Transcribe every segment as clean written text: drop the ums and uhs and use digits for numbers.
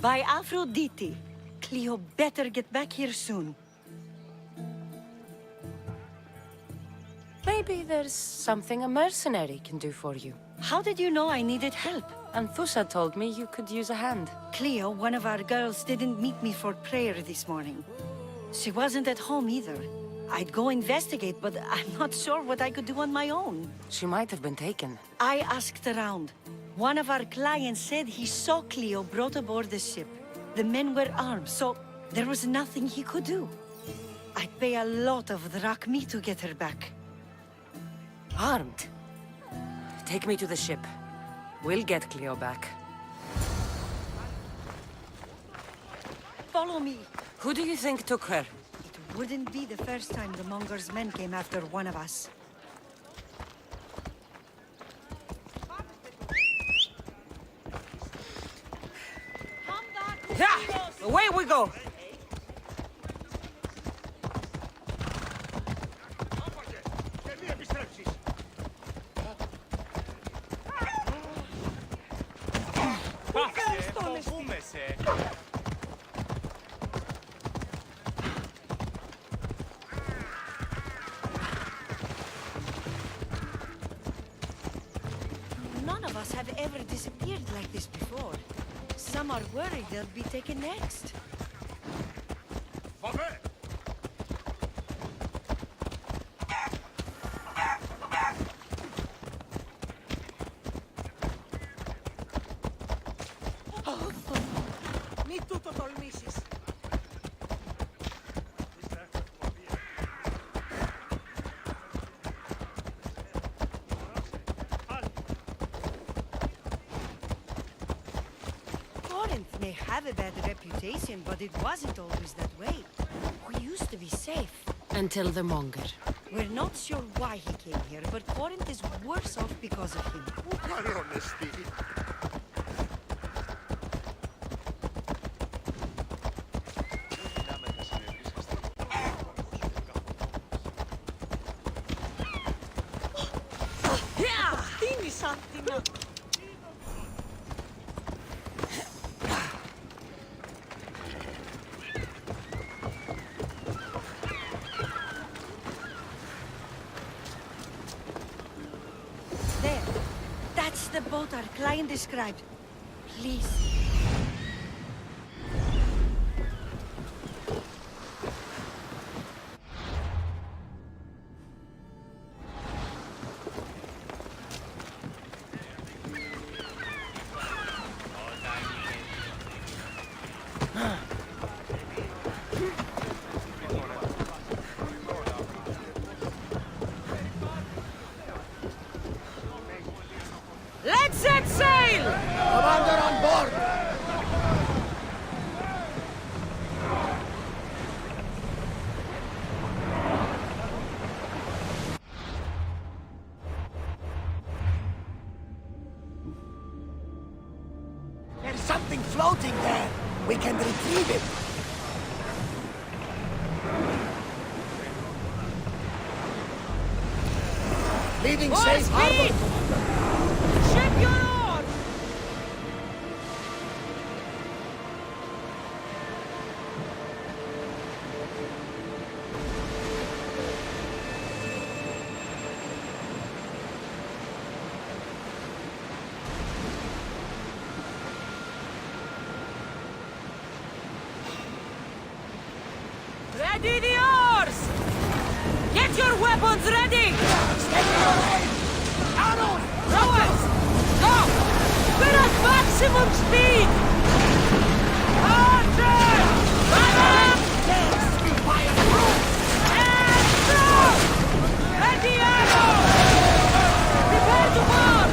By Aphrodite. Cleo better get back here soon. Maybe there's something a mercenary can do for you. How did you know I needed help? Anthusa told me you could use a hand. Cleo, one of our girls, didn't meet me for prayer this morning. She wasn't at home either. I'd go investigate, but I'm not sure what I could do on my own. She might have been taken. I asked around. One of our clients said he saw Cleo brought aboard the ship. The men were armed, so there was nothing he could do. I'd pay a lot of drachmi to get her back. Armed? Take me to the ship. We'll get Cleo back. Follow me. Who do you think took her? It wouldn't be the first time the Monger's men came after one of us. Yeah! Away we go! None of us have ever disappeared like this before. Some are worried they'll be taken next. Corinth may have a bad reputation, but it wasn't always that way. We used to be safe. Until the Monger. We're not sure why he came here, but Corinth is worse off because of him. There. That's the boat our client described. Please. Let's set sail! Commander on board! There's something floating there. We can retrieve it. Leaving safe harbor. Ship your oars! Ready the oars! Get your weapons ready! Steady your head! Arrows! Rowers! Go! We're at maximum speed! Archer! Run! Yes! We fire through! And throw! Ready arrow! Prepare to board!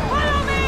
Follow me!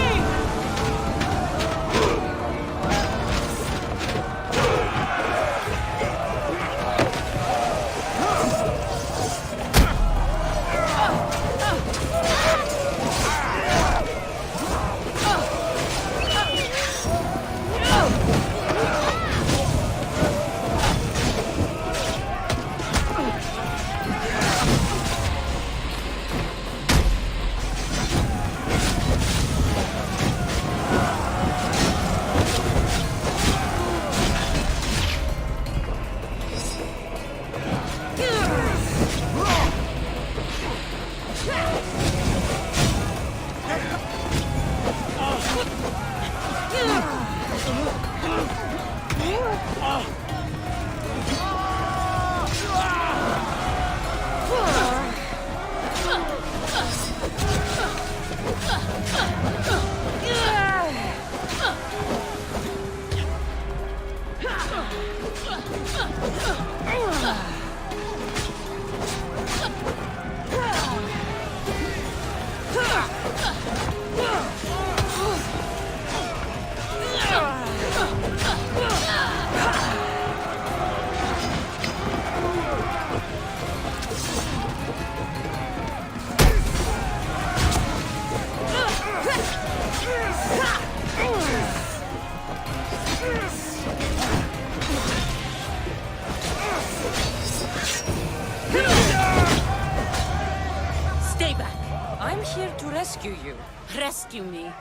Stay back. I'm here to rescue you. Rescue me.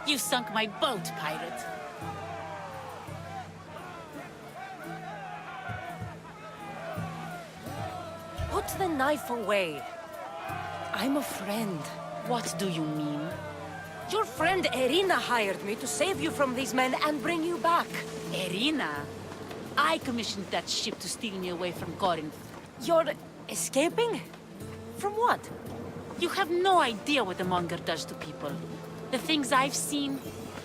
You sunk my boat, pirate. Put the knife away. I'm a friend. What do you mean? Your friend Erina hired me to save you from these men and bring you back. Erina? I commissioned that ship to steal me away from Corinth. You're escaping? From what? You have no idea what the Monger does to people. The things I've seen,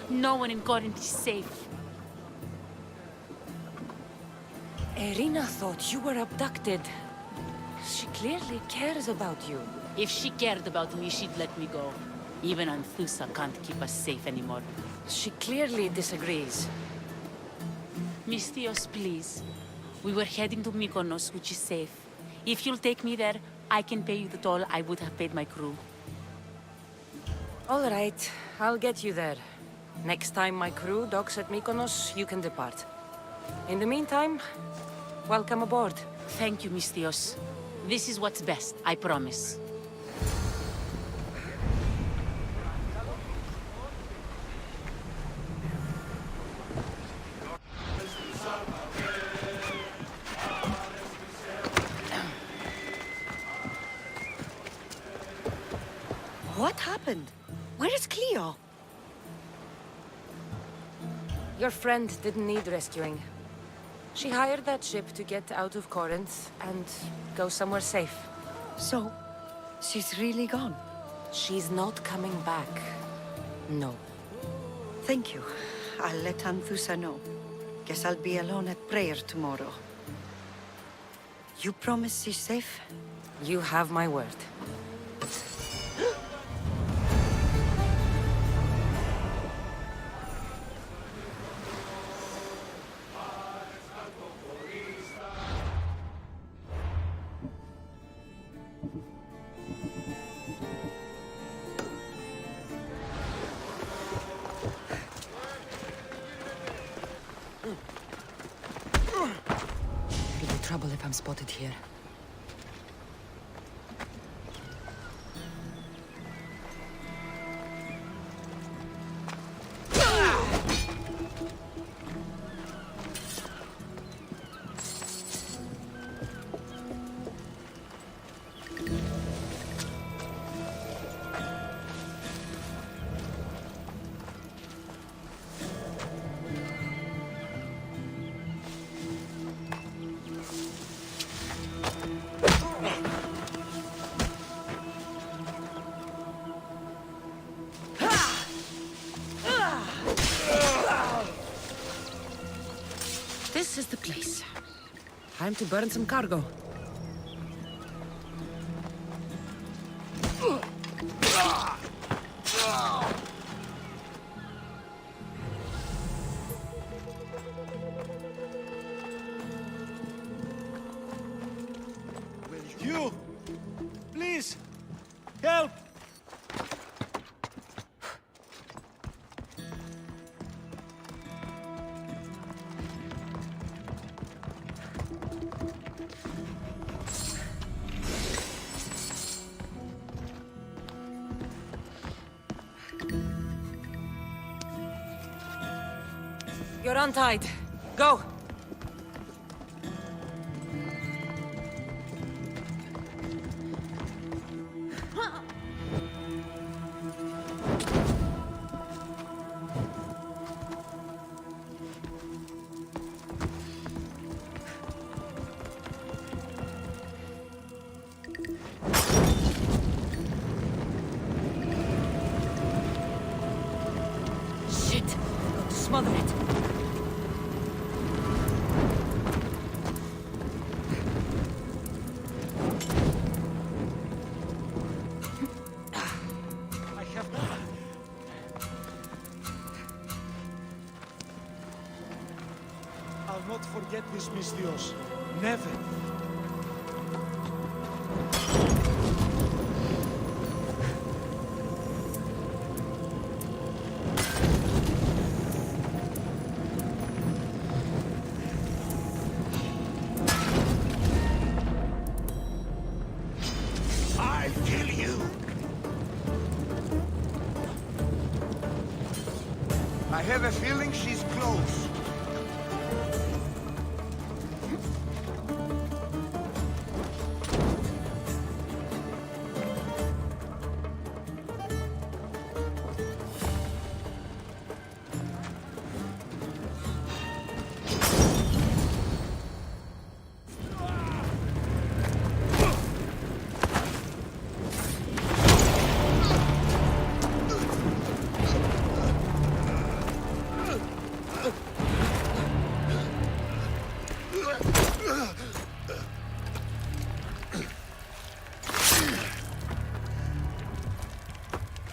no one in Corinth is safe. Erina thought you were abducted. She clearly cares about you. If she cared about me, she'd let me go. Even Anthusa can't keep us safe anymore. She clearly disagrees. Misthios, please. We were heading to Mykonos, which is safe. If you'll take me there, I can pay you the toll I would have paid my crew. All right, I'll get you there. Next time my crew docks at Mykonos, you can depart. In the meantime, welcome aboard. Thank you, Misthios. This is what's best, I promise. What happened? Where is Cleo? Your friend didn't need rescuing. She hired that ship to get out of Corinth and go somewhere safe. So, she's really gone. She's not coming back. No. Thank you. I'll let Anthusa know. Guess I'll be alone at prayer tomorrow. You promise she's safe? You have my word. It'll be trouble if I'm spotted here. This is the place. Time to burn some cargo. You! Please! Help! You're untied. Go! Shit! Got to smother it. I have... I'll not forget this, Misthios. Never. have a feeling she's close.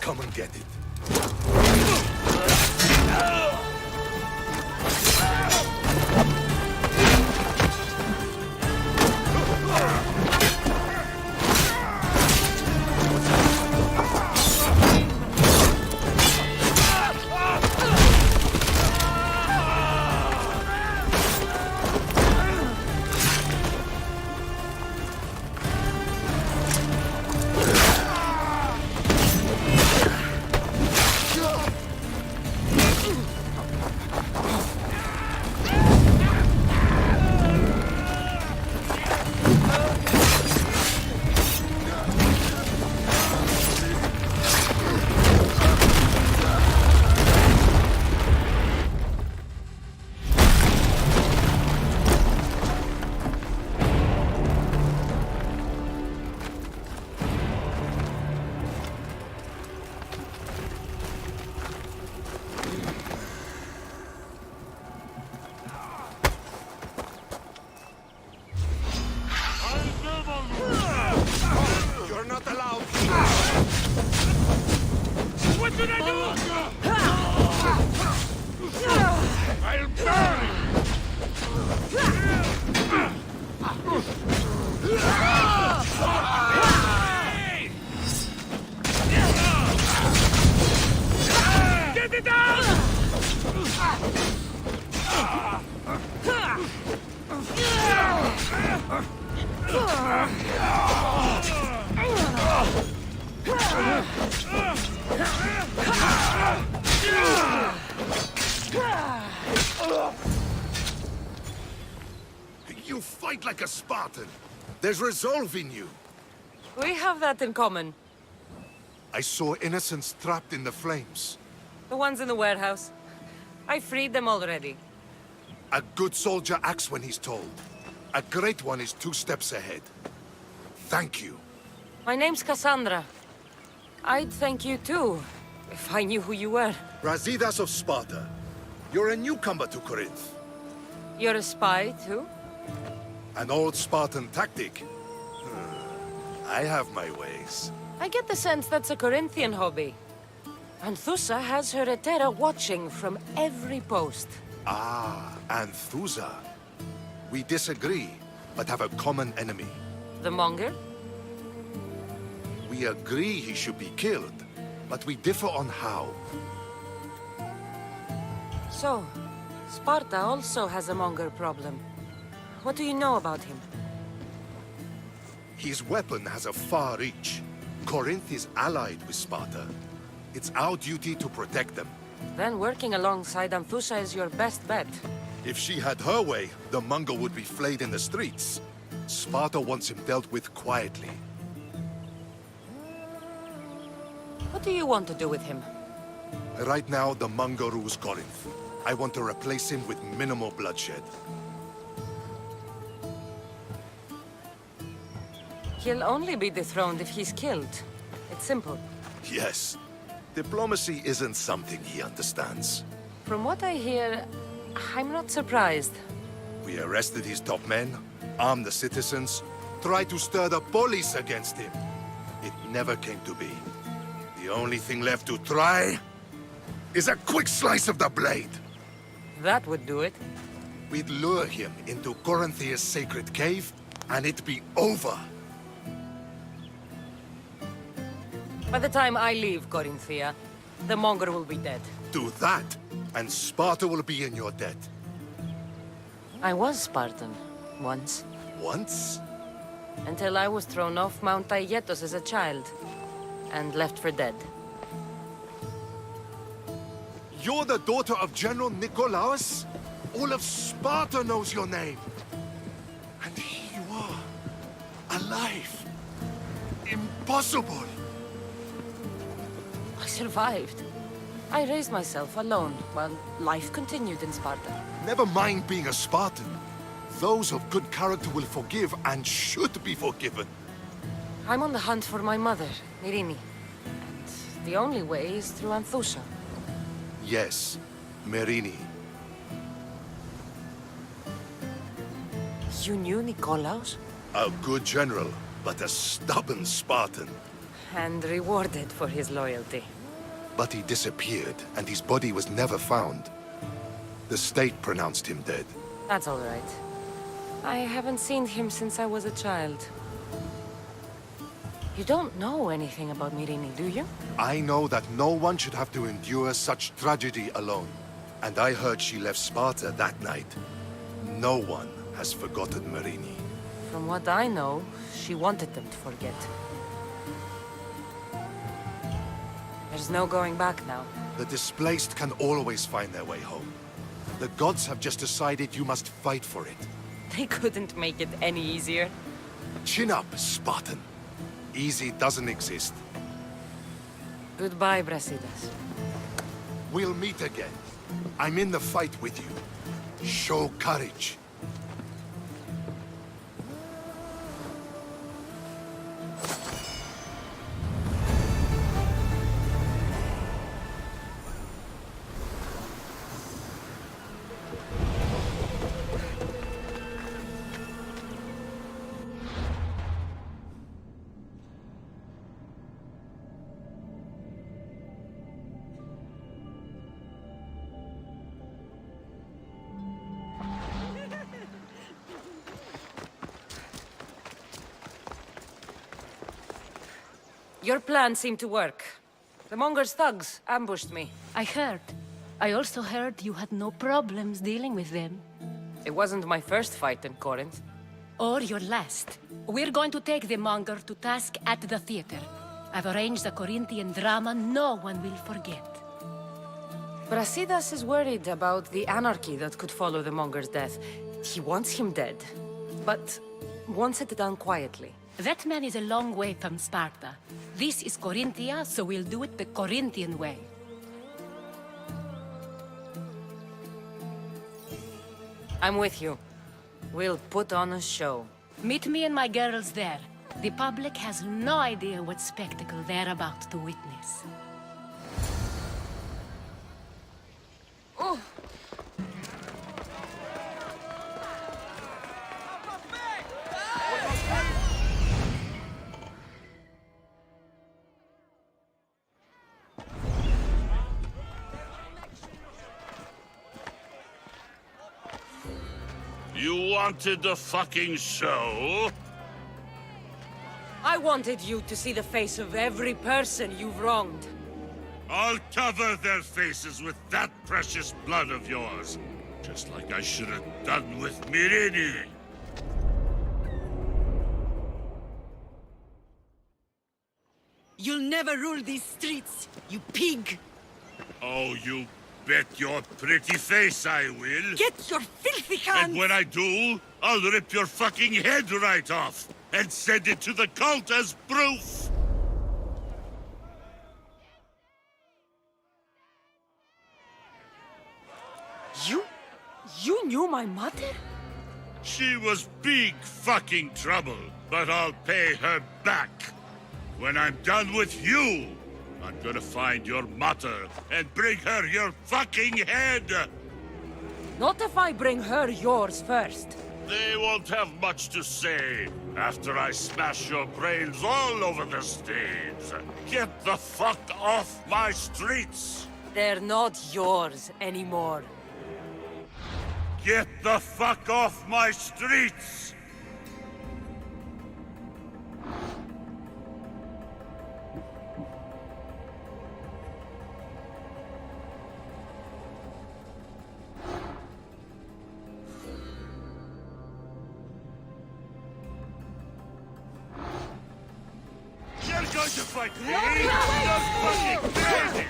Come and get it. You're not allowed. What did I do? I'll burn Get it down! You fight like a Spartan. There's resolve in you. We have that in common. I saw innocents trapped in the flames. The ones in the warehouse. I freed them already. A good soldier acts when he's told. A great one is 2 steps ahead. Thank you. My name's Kassandra. I'd thank you too, if I knew who you were. Brasidas of Sparta. You're a newcomer to Corinth. You're a spy too? An old Spartan tactic. I have my ways. I get the sense that's a Corinthian hobby. Anthusa has her Etera watching from every post. Ah, Anthusa. We disagree, but have a common enemy. The Monger? We agree he should be killed, but we differ on how. So, Sparta also has a Monger problem. What do you know about him? His weapon has a far reach. Corinth is allied with Sparta. It's our duty to protect them. Then working alongside Anthusa is your best bet. If she had her way, the Monger would be flayed in the streets. Sparta wants him dealt with quietly. What do you want to do with him? Right now, the Monger rules Corinth. I want to replace him with minimal bloodshed. He'll only be dethroned if he's killed. It's simple. Yes. Diplomacy isn't something he understands. From what I hear, I'm not surprised. We arrested his top men, armed the citizens, tried to stir the police against him. It never came to be. The only thing left to try is a quick slice of the blade. That would do it. We'd lure him into Corinthia's sacred cave, and it'd be over. By the time I leave Corinthia, the Monger will be dead. Do that, and Sparta will be in your debt. I was Spartan, once. Once? Until I was thrown off Mount Aietos as a child, and left for dead. You're the daughter of General Nikolaos? All of Sparta knows your name. And here you are, alive. Impossible. I survived. I raised myself alone while life continued in Sparta. Never mind being a Spartan. Those of good character will forgive and should be forgiven. I'm on the hunt for my mother, Myrini. And the only way is through Anthousa. Yes, Merini. You knew Nikolaos? A good general, but a stubborn Spartan. And rewarded for his loyalty. But he disappeared, and his body was never found. The state pronounced him dead. That's all right. I haven't seen him since I was a child. You don't know anything about Myrini, do you? I know that no one should have to endure such tragedy alone. And I heard she left Sparta that night. No one has forgotten Merini. From what I know, she wanted them to forget. There's no going back now. The displaced can always find their way home. The gods have just decided you must fight for it. They couldn't make it any easier. Chin up, Spartan. Easy doesn't exist. Goodbye, Brasidas. We'll meet again. I'm in the fight with you. Show courage. Your plan seemed to work. The Monger's thugs ambushed me. I heard. I also heard you had no problems dealing with them. It wasn't my first fight in Corinth. Or your last. We're going to take the Monger to task at the theater. I've arranged a Corinthian drama no one will forget. Brasidas is worried about the anarchy that could follow the Monger's death. He wants him dead, but wants it done quietly. That man is a long way from Sparta. This is Corinthia, so we'll do it the Corinthian way. I'm with you. We'll put on a show. Meet me and my girls there. The public has no idea what spectacle they're about to witness. You wanted the fucking show? I wanted you to see the face of every person you've wronged. I'll cover their faces with that precious blood of yours. Just like I should have done with Myrini. You'll never rule these streets, you pig! Oh, you bet your pretty face I will. Get your filthy hands! And when I do, I'll rip your fucking head right off and send it to the cult as proof. You knew my mother? She was big fucking trouble, but I'll pay her back. When I'm done with you, I'm gonna find your mother and bring her your fucking head! Not if I bring her yours first. They won't have much to say after I smash your brains all over the stage. Get the fuck off my streets! They're not yours anymore. Get the fuck off my streets! You're going to fight me? You're fucking crazy!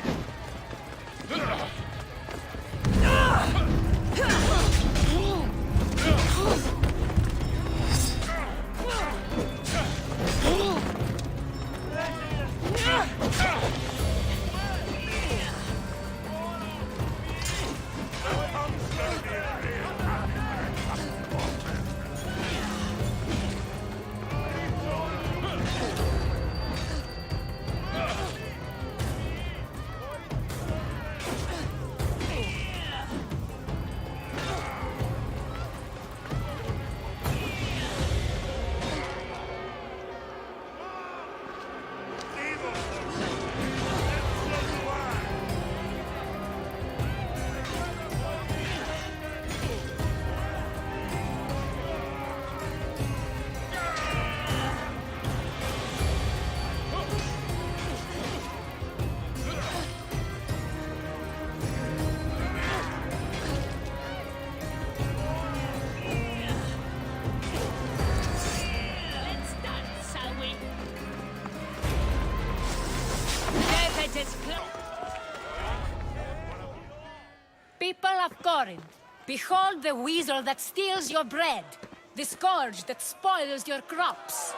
Get as close. People of Corinth, behold the weasel that steals your bread, the scourge that spoils your crops.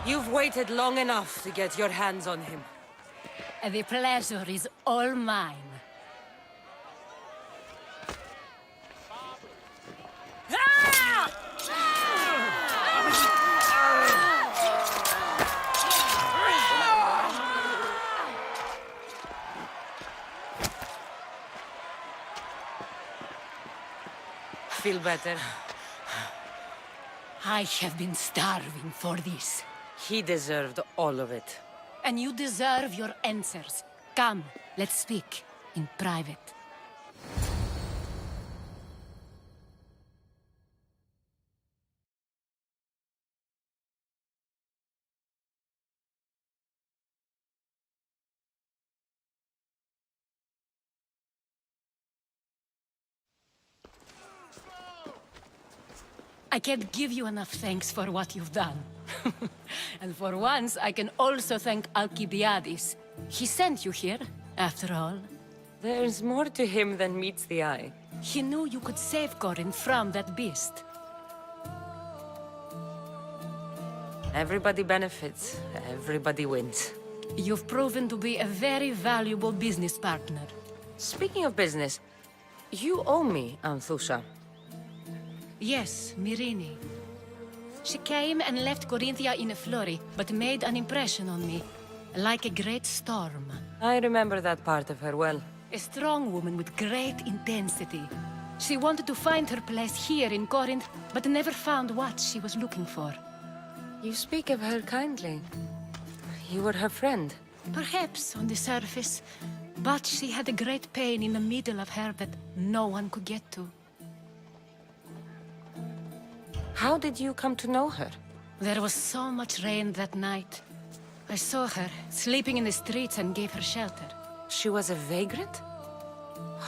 You've waited long enough to get your hands on him. The pleasure is all mine. Feel better? I have been starving for this. He deserved all of it. And you deserve your answers. Come, let's speak in private. I can't give you enough thanks for what you've done. And for once, I can also thank Alcibiades. He sent you here, after all. There's more to him than meets the eye. He knew you could save Corinth from that beast. Everybody benefits, everybody wins. You've proven to be a very valuable business partner. Speaking of business, you owe me, Anthusha. Yes, Myrine. She came and left Corinthia in a flurry, but made an impression on me, like a great storm. I remember that part of her well. A strong woman with great intensity. She wanted to find her place here in Corinth, but never found what she was looking for. You speak of her kindly. You were her friend. Perhaps on the surface, but she had a great pain in the middle of her that no one could get to. How did you come to know her? There was so much rain that night. I saw her, sleeping in the streets, and gave her shelter. She was a vagrant?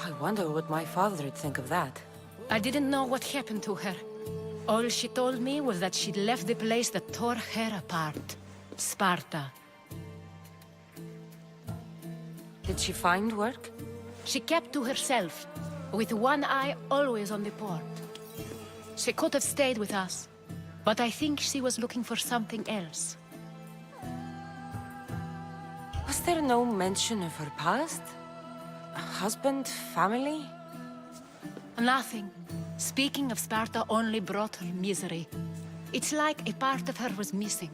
I wonder what my father would think of that. I didn't know what happened to her. All she told me was that she'd left the place that tore her apart. Sparta. Did she find work? She kept to herself, with one eye always on the port. She could have stayed with us, but I think she was looking for something else. Was there no mention of her past? A husband, family? Nothing. Speaking of Sparta only brought her misery. It's like a part of her was missing.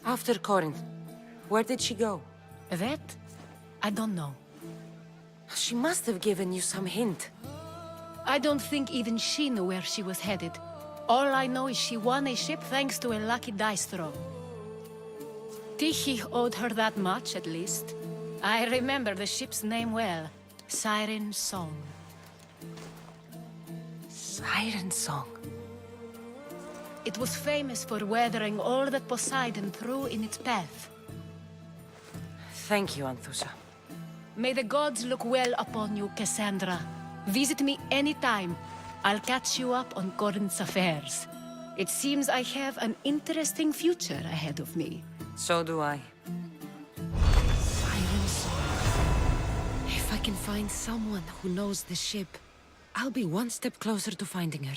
After Corinth, where did she go? That? I don't know. She must have given you some hint. I don't think even she knew where she was headed. All I know is she won a ship thanks to a lucky dice throw. Tyche owed her that much, at least. I remember the ship's name well. Siren Song. Siren Song. It was famous for weathering all that Poseidon threw in its path. Thank you, Anthusha. May the gods look well upon you, Kassandra. Visit me anytime. I'll catch you up on Corinth's affairs. It seems I have an interesting future ahead of me. So do I. Siren Song. If I can find someone who knows the ship, I'll be one step closer to finding her.